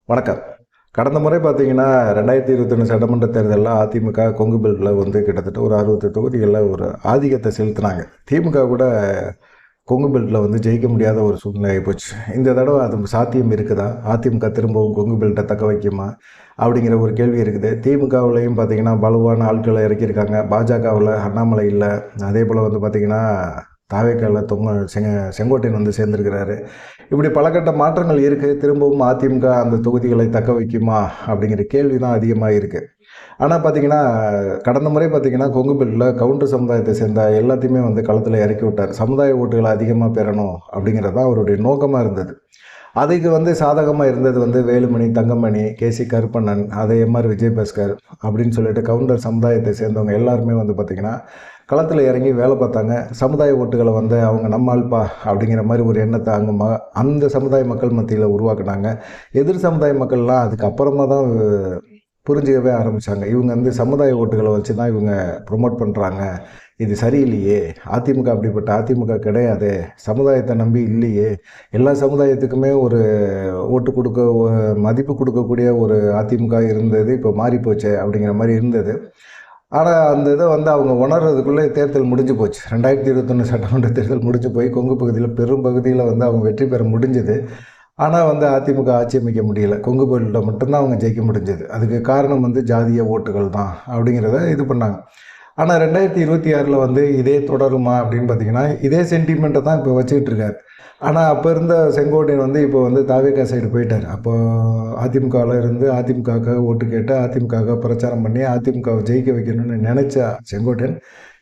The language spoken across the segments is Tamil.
வணக்கம். கடந்த முறை பார்த்தீங்கன்னா, 2021 சட்டமன்ற தேர்தல்ல அதிமுக கொங்கு பெல்ட்ல வந்து கிட்டத்தட்ட ஒரு 60 தொகுதிகள்ல ஒரு ஆதிக்கத்த செலுத்துனாங்க. திமுக கூட கொங்கு பெல்ட்ல வந்து ஜெயிக்க முடியாத ஒரு சூழ்நிலை ஆயிப்போச்சு. இந்த தடவ அது சாத்தியம் இருக்குதா? அதிமுக திரும்பவும் கொங்கு பெல்ட்ட தக்க வைக்குமா? அப்படிங்கிற ஒரு கேள்வி இருக்குது. திமுகவுலயும் பார்த்தீங்கன்னா, பலுவான ஆட்கள இறக்கியிருக்காங்க. பாஜகவுல அண்ணாமலை இல்ல. அதேபோல வந்து பார்த்தீங்கன்னா, தாவேக்கால செங்கோட்டையன் வந்து சேர்ந்திருக்கிறாரு. இப்படி பல கட்ட மாற்றங்கள் இருக்கு. திரும்பவும் அதிமுக அந்த தொகுதிகளை தக்க வைக்குமா? அப்படிங்கிற கேள்வி தான் அதிகமா இருக்கு. ஆனா பார்த்தீங்கன்னா, கடந்த முறை பார்த்தீங்கன்னா, கொங்கு பெல்ட்ல கவுண்டர் சமுதாயத்தை சேர்ந்த எல்லாத்தையுமே வந்து களத்துல இறக்கி விட்டார். சமுதாய ஓட்டுகள அதிகமா பெறணும் அப்படிங்கிறது தான் அவருடைய நோக்கமா இருந்தது. அதுக்கு வந்து சாதகமா இருந்தது வந்து வேலுமணி, தங்கமணி, கேசி கருப்பண்ணன், அதே மாரி விஜயபாஸ்கர் அப்படின்னு சொல்லிட்டு கவுண்டர் சமுதாயத்தை சேர்ந்தவங்க எல்லாருமே வந்து பார்த்தீங்கன்னா, களத்துல இறங்கி வேலை பார்த்தாங்க. சமுதாய ஓட்டுகள வந்து அவங்க நம்ம ஆள்பா அப்படிங்கிற மாரி ஒரு எண்ணத்த அந்த சமுதாய மக்கள் மத்தியில உருவாக்குனாங்க. எதிர் சமுதாய மக்கள்லாம் அதுக்கு அப்புறமா தான் புரிஞ்சுக்கவே ஆரம்பிச்சாங்க. இவங்க வந்து சமுதாய ஓட்டுகள வச்சு தான் இவங்க ப்ரொமோட் பண்றாங்க. இது சரியில்லையே! அதிமுக அப்படிப்பட்ட அதிமுக கிடையாதே! சமுதாயத்த நம்பி இல்லையே! எல்லா சமுதாயத்துக்குமே ஒரு ஓட்டு குடுக்க மதிப்பு குடுக்கக்கூடிய ஒரு அதிமுக இருந்தது. இப்போ மாறிப்போச்சே! அப்படிங்கிற மாரி இருந்தது. ஆனா, அந்த இத வந்து அவங்க உணர்றதுக்குள்ள தேர்தல் முடிஞ்சு போச்சு. 2021 சட்டமன்ற தேர்தல் முடிஞ்சு போய் கொங்கு பகுதியில பெரும் பகுதியில வந்து அவங்க வெற்றி பெற முடிஞ்சது. ஆனா வந்து அதிமுக ஆட்சி அமைக்க முடியல. கொங்கு பெல்ட்ல மட்டும் தான் அவங்க ஜெயிக்க முடிஞ்சது. அதுக்கு காரணம் வந்து ஜாதிய ஓட்டுகள் தான் அப்படிங்கிறத இது பண்ணாங்க. ஆனா 2026ல வந்து இதே தொடருமா அப்படின்னு பார்த்தீங்கன்னா, இதே சென்டிமெண்ட்ட தான் இப்போ வச்சுக்கிட்டு இருக்காரு. ஆனா அப்ப இருந்த செங்கோட்டையன் வந்து இப்போ வந்து தாவேகா சைடு போயிட்டாரு. அப்போ அதிமுகவுல இருந்து அதிமுகவுக்காக ஓட்டு கேட்டு, அதிமுகவுக்காக பிரச்சாரம் பண்ணி, அதிமுகவ ஜெயிக்க வைக்கணும்னு நெனைச்ச செங்கோட்டையன்,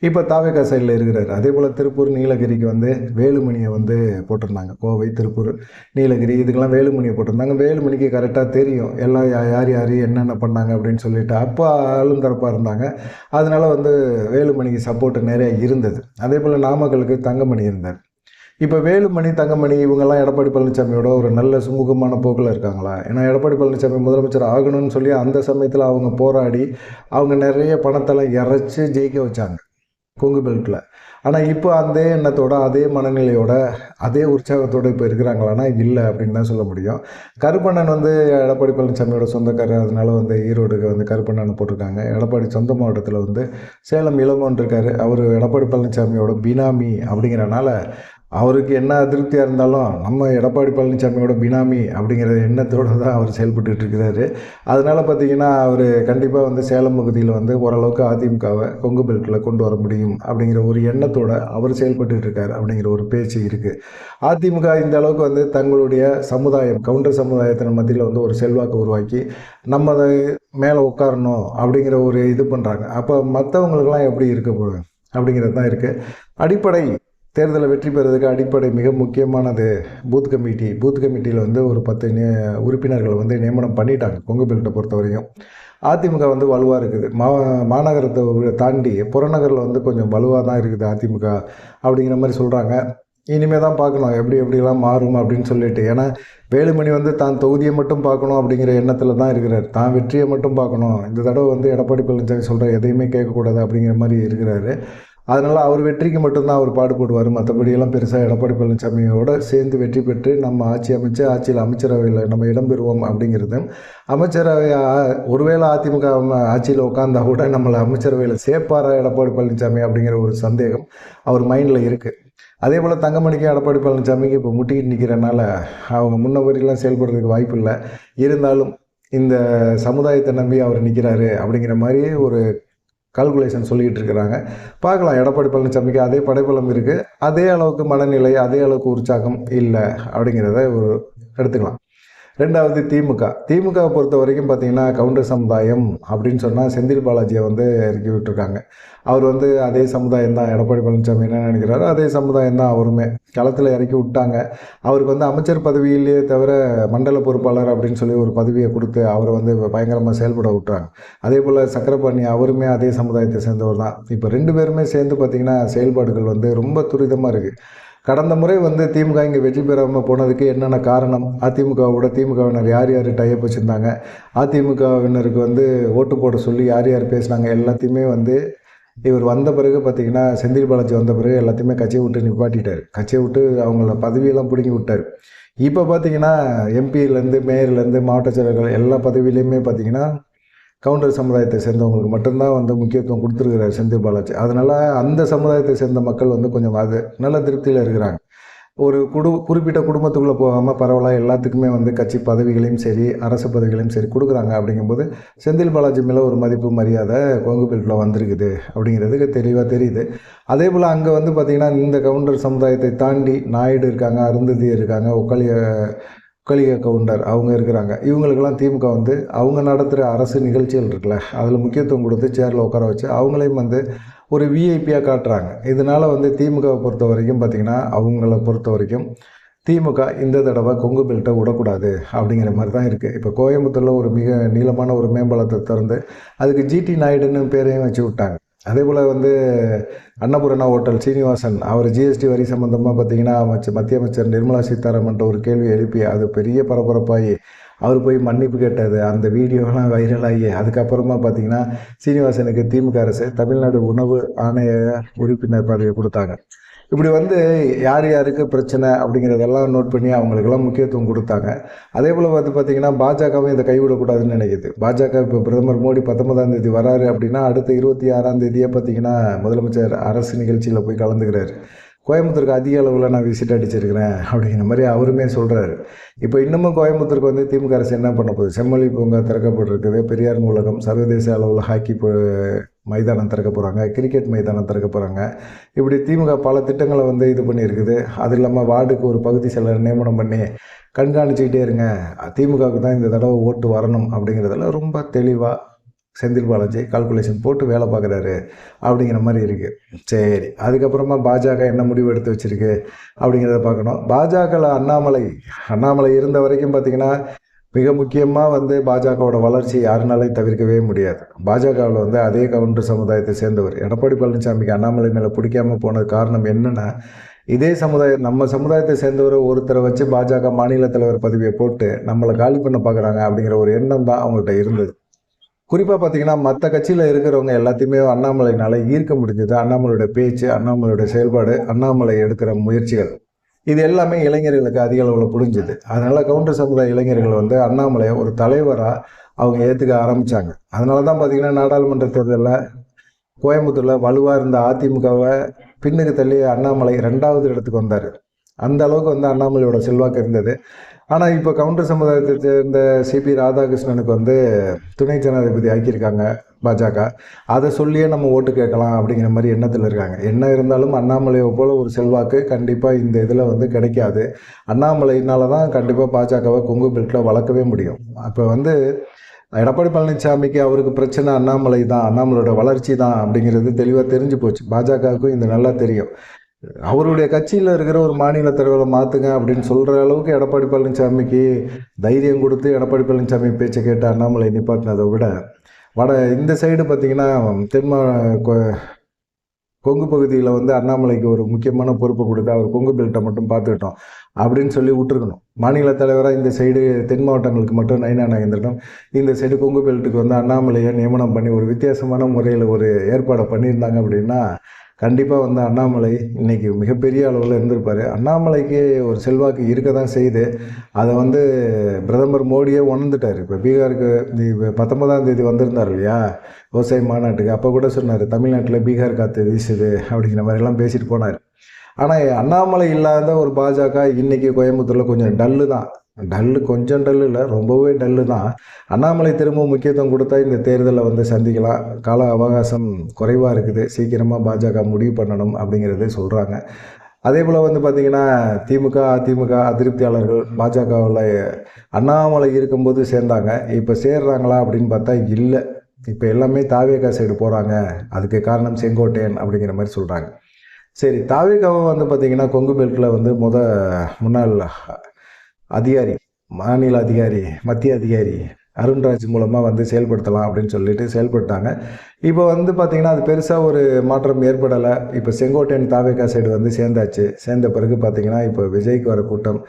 இப்ப தாவேகா சைடுல இருக்கிறாரு. அதேபோல திருப்பூர், நீலகிரிக்கு வந்து வேலுமணிய வந்து போட்டிருந்தாங்க. கோவை, திருப்பூர், நீலகிரி இதுக்கெல்லாம் வேலுமணிய போட்டிருந்தாங்க. வேலுமணிக்கு கரெக்ட்டா தெரியும். எல்லாம் யார் யாரு என்னென்ன பண்ணாங்க அப்படின்னு சொல்லிட்டு. அப்ப ஆளும் தரப்பா இருந்தாங்க. அதனால வந்து வேலுமணிக்கு சப்போர்ட் நெறைய இருந்தது. அதேபோல நாமக்கலுக்கு தங்கமணி இருந்தார். இப்ப வேலுமணி, தங்கமணி இவங்கலாம் எடப்பாடி பழனிசாமியோட ஒரு நல்ல சுமூகமான போக்குல இருக்காங்களா? ஏன்னா எடப்பாடி பழனிசாமி முதலமைச்சர் ஆகணும்னு சொல்லி அந்த சமயத்துல அவங்க போராடி, அவங்க நெறைய பணத்தெல்லாம் இறைச்சு ஜெயிக்க வச்சாங்க. கொங்கு பெல்ட்ல. ஆனா இப்ப அதே எண்ணத்தோட, அதே மனநிலையோட, அதே உற்சாகத்தோட இப்ப இருக்கிறாங்களான்னா, இல்ல அப்படின்னு தான் சொல்ல முடியும். கருப்பண்ணன் வந்து எடப்பாடி பழனிசாமியோட சொந்தக்காரர். அதனால வந்து ஈரோடுக்கு வந்து கருப்பண்ணன போட்டிருக்காங்க. எடப்பாடி சொந்த மாவட்டத்துல வந்து சேலம் இளங்கோவன் இருக்காரு. அவரு எடப்பாடி பழனிசாமியோட பினாமி அப்படிங்கிறனால, அவருக்கு என்ன அதிருப்தியா இருந்தாலும், நம்ம எடப்பாடி பழனிசாமியோட பினாமி அப்படிங்கிற எண்ணத்தோட தான் அவர் செயல்பட்டுட்டு இருக்கிறாரு. அதனால பார்த்தீங்கன்னா, அவரு கண்டிப்பா வந்து சேலம் பகுதியில வந்து ஓரளவுக்கு அதிமுகவ கொங்கு பெல்ட்ல கொண்டு வர முடியும் அப்படிங்கிற ஒரு எண்ணத்தோட அவர் செயல்பட்டுட்டு இருக்காரு அப்படிங்கிற ஒரு பேச்சு இருக்கு. அதிமுக இந்த அளவுக்கு வந்து தங்களுடைய சமுதாயம், கவுண்டர் சமுதாயத்தினர் மத்தியில வந்து ஒரு செல்வாக்க உருவாக்கி, நம்ம அத மேல உட்காரணும் அப்படிங்கிற ஒரு இது பண்றாங்க. அப்ப மத்தவங்களுக்கெல்லாம் எப்படி இருக்க போகுது? அப்படிங்கிறது தான் இருக்கு. அடிப்படை தேர்தல வெற்றி பெறுவதற்கு அடிப்படை மிக முக்கியமானது பூத் கமிட்டி. பூத் கமிட்டியில வந்து ஒரு 10 உறுப்பினர்கள வந்து நியமனம் பண்ணிட்டாங்க, கொங்கு பெல்ட்ட பொறுத்தவரையும். அதிமுக வந்து வலுவா இருக்குது. மாநகரத்த தாண்டி புறநகர்ல வந்து கொஞ்சம் வலுவா தான் இருக்குது அதிமுக அப்படிங்கிற மாரி சொல்றாங்க. இனிமே தான் பார்க்கணும். எப்படி எப்படிலாம் மாறும் அப்படின்னு சொல்லிட்டு. ஏன்னா, வேலுமணி வந்து தான் தொகுதிய மட்டும் பார்க்கணும் அப்படிங்கிற எண்ணத்தில தான் இருக்கிறாரு. தான் வெற்றிய மட்டும் பார்க்கணும். இந்த தடவ வந்து எடப்பாடி பழனிசாமி சொல்ற எதையுமே கேட்கக்கூடாது அப்படிங்கிற மாரி இருக்கிறாரு. அதனால அவர் வெற்றிக்கு மட்டும் தான் அவர் பாடுபடுவாரு. மத்தபடியெல்லாம் பெருசா எடப்பாடி பழனிசாமியோட சேர்ந்து வெற்றி பெற்று நம்ம ஆட்சி அமைச்சு, ஆட்சியில அமைச்சரவையில நம்ம இடம்பெறுவோம் அப்படிங்கிறது, அமைச்சரவை ஒருவேளை அதிமுக ஆட்சியில உட்கார்ந்தா கூட நம்மள அமைச்சரவையில சேர்ப்பாரா எடப்பாடி பழனிசாமி அப்படிங்கிற ஒரு சந்தேகம் அவர் மைண்ட்ல இருக்கு. அதேபோல தங்கமணிக்கும் எடப்பாடி பழனிசாமிக்கும் இப்போ முட்டிக்கிட்டு நிற்கிறனால, அவங்க முன்ன மாரிலாம் செயல்படுறதுக்கு வாய்ப்பு இல்ல. இருந்தாலும் இந்த சமுதாயத்த நம்பி அவர் நிற்கிறாரு அப்படிங்கிற மாரி ஒரு கால்குலேஷன் சொல்லிக்கிட்டு இருக்கிறாங்க. பார்க்கலாம் எடப்பாடி பழனிசாமிக்கு அதே படைபலம் இருக்கு. அதே அளவுக்கு மனநிலை, அதே அளவுக்கு உற்சாகம் இல்ல அப்படிங்கிறத எடுத்துக்கலாம். 2வது திமுக. திமுகவ பொறுத்தவரைக்கும் பார்த்தீங்கன்னா, கவுண்டர் சமுதாயம் அப்படின்னு சொன்னா செந்தில் பாலாஜிய வந்து இறக்கி விட்டுருக்காங்க. அவர் வந்து அதே சமுதாயம் தான். எடப்பாடி பழனிசாமி என்ன நினைக்கிறாரோ, அதே சமுதாயம் தான் அவருமே. களத்தில இறக்கி விட்டாங்க. அவருக்கு வந்து அமைச்சர் பதவி இல்லையே தவிர, மண்டல பொறுப்பாளர் அப்படின்னு சொல்லி ஒரு பதவிய குடுத்து, அவர வந்து பயங்கரமா செயல்பட விட்டாங்க. அதேபோல சக்கரபாணி அவருமே அதே சமுதாயத்தை சேர்ந்தவர் தான். இப்ப 2 பேருமே சேர்ந்து பார்த்தீங்கன்னா, செயல்பாடுகள் வந்து ரொம்ப துரிதமா இருக்கு. கடந்த முறை வந்து திமுக இங்க வெற்றி பெறாம போனதுக்கு என்னென்ன காரணம்? அதிமுகவோட திமுகவினர் யார் யார் டை அப் வச்சிருந்தாங்க? அதிமுகவினருக்கு வந்து ஓட்டு போட சொல்லி யார் யார் பேசினாங்க? எல்லாத்தையுமே வந்து இவர் வந்த பிறகு பார்த்தீங்கன்னா, செந்தில் பாலாஜி வந்த பிறகு எல்லாத்தையுமே கட்சிய விட்டு நிப்பாட்டிட்டாரு. கட்சிய விட்டு அவங்கள பதவியெல்லாம் புடுங்கி விட்டாரு. இப்போ பார்த்தீங்கன்னா எம்பியிலேருந்து மேயர்லேருந்து மாவட்ட செயலர்கள் எல்லா பதவியிலையுமே பார்த்தீங்கன்னா கவுண்டர் சமுதாயத்தை சேர்ந்தவங்களுக்கு மட்டும்தான் வந்து முக்கியத்துவம் கொடுத்துருக்கிறார் செந்தில் பாலாஜி. அதனால் அந்த சமுதாயத்தை சேர்ந்த மக்கள் வந்து கொஞ்சம் அது நல்ல திருப்தியில் இருக்கிறாங்க. ஒரு குறிப்பிட்ட குடும்பத்துக்குள்ளே போகாமல் பரவலாக எல்லாத்துக்குமே வந்து கட்சி பதவிகளையும் சரி அரசு பதவிகளையும் சரி கொடுக்குறாங்க. அப்படிங்கும்போது செந்தில் பாலாஜி மேலே ஒரு மதிப்பு மரியாதை கொங்கு பெல்ட்டில் வந்திருக்குது அப்படிங்கிறதுக்கு தெளிவாக தெரியுது. அதே போல் அங்கே வந்து பார்த்திங்கன்னா இந்த கவுண்டர் சமுதாயத்தை தாண்டி நாயுடு இருக்காங்க, அருந்ததி இருக்காங்க, ஒக்கலிக கவுண்டர் அவங்க இருக்கிறாங்க. இவங்களுக்கெல்லாம் திமுக வந்து அவங்க நடத்துகிற அரசு நிகழ்ச்சிகள் இருக்குல்ல, அதில் முக்கியத்துவம் கொடுத்து சேரில் உட்கார வச்சு அவங்களையும் வந்து ஒரு விஐபியாக காட்டுறாங்க. இதனால் வந்து திமுகவை பொறுத்த வரைக்கும் பார்த்திங்கன்னா அவங்கள பொறுத்த வரைக்கும் திமுக இந்த தடவை கொங்கு பெல்ட்டை விடக்கூடாது அப்படிங்கிற மாதிரி தான் இருக்குது. இப்போ கோயம்புத்தூரில் ஒரு மிக நீளமான ஒரு மேம்பாலத்தை திறந்து அதுக்கு ஜிடி நாயுடுன்னு பேரையும் வச்சு விட்டாங்க. அதே போல் வந்து அன்னபூர்ணா ஹோட்டல் சீனிவாசன் அவர் ஜிஎஸ்டி வரி சம்மந்தமாக பார்த்திங்கன்னா மத்திய அமைச்சர் நிர்மலா சீதாராமன்ட்ட ஒரு கேள்வி எழுப்பி அது பெரிய பரபரப்பாகி அவர் போய் மன்னிப்பு கேட்டது அந்த வீடியோலாம் வைரலாகி அதுக்கப்புறமா பார்த்திங்கன்னா சீனிவாசனுக்கு திமுக அரசு தமிழ்நாடு உணவு ஆணைய உறுப்பினர் பதவி கொடுத்தாங்க. இப்படி வந்து யார் யாருக்கு பிரச்சனை அப்படிங்கிறதெல்லாம் நோட் பண்ணி அவங்களுக்கெல்லாம் முக்கியத்துவம் கொடுத்தாங்க. அதே போல் வந்து பார்த்திங்கன்னா பாஜகவும் இதை கைவிடக்கூடாதுன்னு நினைக்கிது. பாஜக இப்போ பிரதமர் மோடி 19ஆம் தேதி வராரு அப்படின்னா அடுத்த 26ஆம் தேதியே பார்த்திங்கன்னா முதலமைச்சர் அரசு நிகழ்ச்சியில் போய் கலந்துக்கிறாரு. கோயம்புத்தூருக்கு அதிக அளவில் நான் விசிட் அடிச்சிருக்கிறேன் அப்படிங்கிற மாதிரி அவருமே சொல்கிறாரு. இப்போ இன்னமும் கோயம்புத்தூருக்கு வந்து திமுக அரசு என்ன பண்ண போகுது? செம்மொழி பூங்கா திறக்கப்பட்டிருக்குது, பெரியார் நூலகம், சர்வதேச அளவில் ஹாக்கி மைதானம் திறக்க போகிறாங்க, கிரிக்கெட் மைதானம் திறக்க போகிறாங்க. இப்படி திமுக பல திட்டங்களை வந்து இது பண்ணியிருக்குது. அது இல்லாமல் வார்டுக்கு ஒரு பகுதி செயலர் நியமனம் பண்ணி கண்காணிச்சிக்கிட்டே இருங்க, திமுகவுக்கு தான் இந்த தடவை ஓட்டு வரணும் அப்படிங்கிறதுல ரொம்ப தெளிவாக செந்தில் பாலாஜி கால்குலேஷன் போட்டு வேலை பார்க்குறாரு அப்படிங்கிற மாதிரி இருக்குது. சரி, அதுக்கப்புறமா பாஜக என்ன முடிவு எடுத்து வச்சுருக்கு அப்படிங்கிறத பார்க்கணும். பாஜகவில் அண்ணாமலை இருந்த வரைக்கும் பார்த்திங்கன்னா மிக முக்கியமாக வந்து பாஜகவோட வளர்ச்சி யாருனாலையும் தவிர்க்கவே முடியாது. பாஜகவில் வந்து அதே கவுண்டர் சமுதாயத்தை சேர்ந்தவர் எடப்பாடி பழனிசாமிக்கு அண்ணாமலை மேலே பிடிக்காமல் போனது காரணம் என்னென்னா, இதே நம்ம சமுதாயத்தை சேர்ந்தவர் ஒருத்தரை வச்சு பாஜக மாநில தலைவர் பதவியை போட்டு நம்மளை காலி பண்ண பார்க்குறாங்க அப்படிங்கிற ஒரு எண்ணம் தான் அவங்கள்ட்ட இருந்தது. குறிப்பாக பார்த்திங்கன்னா மற்ற கட்சியில் இருக்கிறவங்க எல்லாத்தையுமே அண்ணாமலையினால் ஈர்க்க முடிஞ்சது. அண்ணாமலையோட பேச்சு, அண்ணாமலையோட செயல்பாடு, அண்ணாமலை எடுக்கிற முயற்சிகள் இது எல்லாமே இளைஞர்களுக்கு அதிக அளவில் புரிஞ்சுது. அதனால் கவுண்டர் சமுதாய இளைஞர்கள் வந்து அண்ணாமலையை ஒரு தலைவராக அவங்க ஏற்றுக்க ஆரம்பித்தாங்க. அதனால தான் பார்த்திங்கன்னா நாடாளுமன்ற தேர்தலில் கோயம்புத்தூரில் வலுவாக இருந்த அதிமுகவை பின்னுக்கு தள்ளி அண்ணாமலை 2வது இடத்துக்கு வந்தார். அந்த அளவுக்கு வந்து அண்ணாமலையோட செல்வாக்கு இருந்தது. ஆனால் இப்போ கவுண்டர் சமுதாயத்தை சேர்ந்த சிபி ராதாகிருஷ்ணனுக்கு வந்து துணை ஜனாதிபதி ஆக்கியிருக்காங்க பாஜக. அதை சொல்லியே நம்ம ஓட்டு கேட்கலாம் அப்படிங்கிற மாதிரி எண்ணத்தில் இருக்காங்க. என்ன இருந்தாலும் அண்ணாமலையை போல் ஒரு செல்வாக்கு கண்டிப்பாக இந்த இதில் வந்து கிடைக்காது. அண்ணாமலையினால தான் கண்டிப்பாக பாஜகவை கொங்கு பெல்ட்டில் வளர்க்கவே முடியும். அப்போ வந்து எடப்பாடி பழனிசாமிக்கு அவருக்கு பிரச்சனை அண்ணாமலை தான், அண்ணாமலையோட வளர்ச்சி தான் அப்படிங்கிறது தெளிவாக தெரிஞ்சு போச்சு. பாஜகவுக்கும் இது நல்லா தெரியும். அவருடைய கட்சியில் இருக்கிற ஒரு மாநில தலைவரை மாற்றுங்க அப்படின்னு சொல்கிற அளவுக்கு எடப்பாடி பழனிசாமிக்கு தைரியம் கொடுத்து எடப்பாடி பழனிசாமி பேச்சை கேட்டு அண்ணாமலை நிப்பாட்டினதை விட இந்த சைடு பார்த்திங்கன்னா கொங்கு பகுதியில் வந்து அண்ணாமலைக்கு ஒரு முக்கியமான பொறுப்பை கொடுத்து அவர் கொங்கு பெல்ட்டை மட்டும் பார்த்துக்கிட்டோம் அப்படின்னு சொல்லி விட்டுருக்கணும். மாநில தலைவராக இந்த சைடு தென் மாவட்டங்களுக்கு மட்டும் நயினா நாகேந்திரனும் இந்த சைடு கொங்கு பெல்ட்டுக்கு வந்து அண்ணாமலையை நியமனம் பண்ணி ஒரு வித்தியாசமான முறையில் ஒரு ஏற்பாடை பண்ணியிருந்தாங்க அப்படின்னா கண்டிப்பாக வந்து அண்ணாமலை இன்றைக்கி மிகப்பெரிய அளவில் இருந்திருப்பார். அண்ணாமலைக்கு ஒரு செல்வாக்கு இருக்க தான் செய்து அதை வந்து பிரதமர் மோடியே உணர்ந்துட்டார். இப்போ பீகாருக்கு 19ஆம் தேதி வந்திருந்தார் இல்லையா விவசாய மாநாட்டுக்கு, அப்போ கூட சொன்னார் தமிழ்நாட்டில் பீகார் காற்று வீசுது அப்படிங்கிற மாதிரிலாம் பேசிட்டு போனார். ஆனால் அண்ணாமலை இல்லாத ஒரு பாஜக இன்றைக்கி கோயம்புத்தூரில் கொஞ்சம் கொஞ்சம் டல்லு இல்லை, ரொம்பவே டல்லு தான். அண்ணாமலை திரும்ப முக்கியத்துவம் கொடுத்தா இந்த தேர்தலில் வந்து சந்திக்கலாம். கால அவகாசம் குறைவாக இருக்குது, சீக்கிரமாக பாஜக முடிவு பண்ணணும் அப்படிங்கிறத சொல்கிறாங்க. அதே போல் வந்து பார்த்திங்கன்னா அதிமுக அதிருப்தியாளர்கள் பாஜகவில் அண்ணாமலை இருக்கும்போது சேர்ந்தாங்க. இப்போ சேர்றாங்களா அப்படின்னு பார்த்தா இல்லை. இப்போ எல்லாமே தாவேகா சைடு போகிறாங்க. அதுக்கு காரணம் செங்கோட்டையன் அப்படிங்கிற மாதிரி சொல்கிறாங்க. சரி, தாவேகாவை வந்து பார்த்திங்கன்னா கொங்கு பெல்ட்டில் வந்து முன்னாள் அதிகாரி, மாநில அதிகாரி, மத்திய அதிகாரி அருண்ராஜ் மூலமாக வந்து செயல்படுத்தலாம் அப்படின்னு சொல்லிட்டு செயல்பட்டாங்க. இப்போ வந்து பார்த்திங்கன்னா அது பெருசாக ஒரு மாற்றம் ஏற்படலை. இப்போ செங்கோட்டையன் தாவேகா சைடு வந்து சேர்ந்த பிறகு பார்த்திங்கன்னா இப்போ விஜய்க்கு வர கூட்டம்,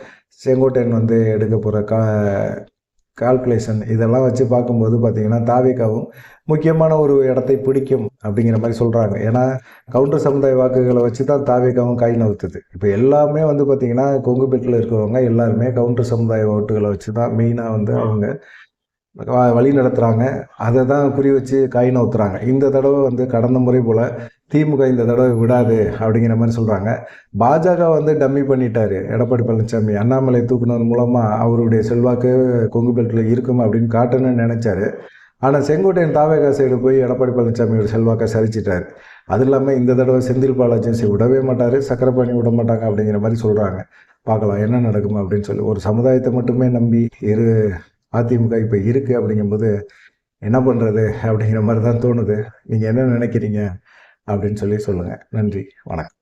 செங்கோட்டையன் வந்து எடுக்க போகிற கால்குலேஷன் இதெல்லாம் வச்சு பார்க்கும்போது பார்த்திங்கன்னா தாவேகாவும் முக்கியமான ஒரு இடத்தை பிடிக்கும் அப்படிங்கிற மாதிரி சொல்கிறாங்க. ஏன்னா கவுண்டர் சமுதாய வாக்குகளை வச்சு தான் தாவேகாவும் கை நவுத்துது. இப்போ எல்லாமே வந்து பார்த்திங்கன்னா கொங்கு பெல்ட்டில் இருக்கிறவங்க எல்லாருமே கவுண்டர் சமுதாய ஓட்டுகளை வச்சு தான் மெயினாக வந்து அவங்க வழி நடத்துகிறாங்க. அதை தான் குறி வச்சு காய் நவுத்துறாங்க. இந்த தடவை வந்து கடந்த முறை போல் திமுக இந்த தடவை விடாது அப்படிங்கிற மாதிரி சொல்கிறாங்க. பாஜக வந்து டம்மி பண்ணிட்டாரு எடப்பாடி பழனிசாமி. அண்ணாமலை தூக்குனது மூலமாக அவருடைய செல்வாக்கு கொங்கு பெல்ட்டில் இருக்கும் அப்படின்னு காட்டணும்னு நினச்சாரு. ஆனால் செங்கோட்டையன் தாவேகா சைடு போய் எடப்பாடி பழனிசாமியோட செல்வாக்கை சரிச்சிட்டார். அது இல்லாமல் இந்த தடவை செந்தில் பாலாஜி விடவே மாட்டார், சக்கரப்பாணி விட மாட்டாங்க அப்படிங்கிற மாதிரி சொல்கிறாங்க. பார்க்கலாம் என்ன நடக்கும் அப்படின்னு சொல்லி. ஒரு சமுதாயத்தை மட்டுமே நம்பி அதிமுக இப்போ இருக்குது அப்படிங்கும்போது என்ன பண்ணுறது அப்படிங்கிற மாதிரி தான் தோணுது. நீங்கள் என்ன நினைக்கிறீங்க அப்படின்னு சொல்லி சொல்லுங்கள். நன்றி, வணக்கம்.